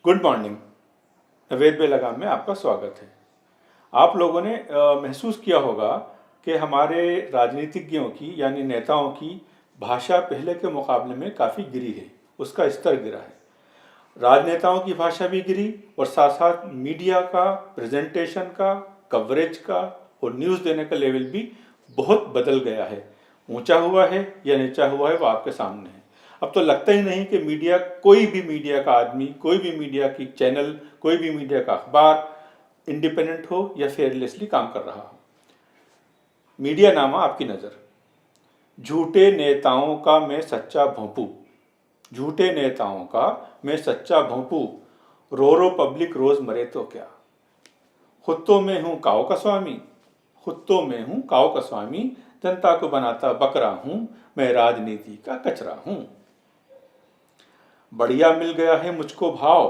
Good morning. वेद बे लगाम में आपका स्वागत है। आप लोगों ने महसूस किया होगा कि हमारे राजनीतिज्ञों की यानी नेताओं की भाषा पहले के मुकाबले में काफ़ी गिरी है, उसका स्तर गिरा है। राजनेताओं की भाषा भी गिरी और साथ साथ मीडिया का प्रेजेंटेशन का, कवरेज का और न्यूज़ देने का लेवल भी बहुत बदल गया है। ऊंचा हुआ है या नीचा हुआ है वो आपके सामने है। अब तो लगता ही नहीं कि मीडिया, कोई भी मीडिया का आदमी, कोई भी मीडिया की चैनल, कोई भी मीडिया का अखबार इंडिपेंडेंट हो या फेयरलेसली काम कर रहा हो। मीडिया नामा आपकी नज़र। झूठे नेताओं का मैं सच्चा भोंपू, झूठे नेताओं का मैं सच्चा भोंपू, रो रो पब्लिक रोज मरे तो क्या। खुद तो मैं हूँ काऊ का स्वामी, खुद तो मैं हूँ काऊ का स्वामी, जनता को बनाता बकरा हूँ, मैं राजनीति का कचरा हूँ। बढ़िया मिल गया है मुझको भाव,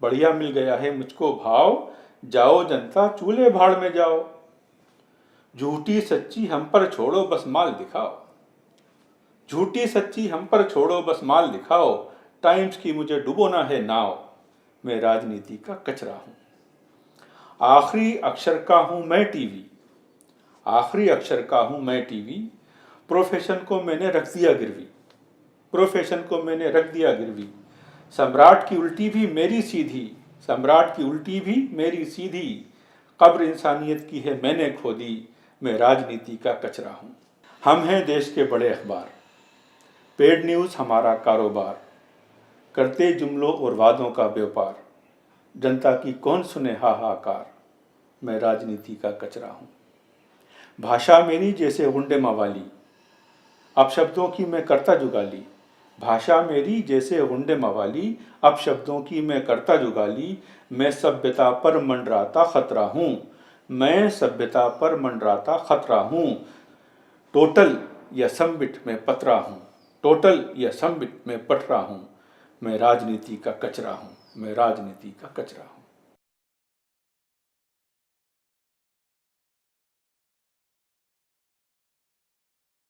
बढ़िया मिल गया है मुझको भाव, जाओ जनता चूल्हे भाड़ में जाओ। झूठी सच्ची हम पर छोड़ो बस माल दिखाओ, झूठी सच्ची हम पर छोड़ो बस माल दिखाओ, टाइम्स की मुझे डुबोना है नाव, मैं राजनीति का कचरा हूं। आखिरी अक्षर का हूं मैं टीवी, आखिरी अक्षर का हूं मैं टीवी, प्रोफेशन को मैंने रख दिया गिरवी, प्रोफेशन को मैंने रख दिया गिरवी। सम्राट की उल्टी भी मेरी सीधी, सम्राट की उल्टी भी मेरी सीधी, कब्र इंसानियत की है मैंने खोदी, मैं राजनीति का कचरा हूं। हम हैं देश के बड़े अखबार, पेड न्यूज़ हमारा कारोबार, करते जुमलों और वादों का व्यापार, जनता की कौन सुने हाहाकार, मैं राजनीति का कचरा हूं। भाषा मेरी जैसे गुंडे मवाली, अब शब्दों की मैं करता जुगाली, भाषा मेरी जैसे गुंडे मवाली, अब शब्दों की मैं करता जुगाली, मैं सभ्यता पर मंडराता खतरा हूँ, मैं सभ्यता पर मंडराता खतरा हूँ। टोटल या संबिट में पतरा हूँ, टोटल या संबिट में पटरा हूँ, मैं राजनीति का कचरा हूँ, मैं राजनीति का कचरा हूँ।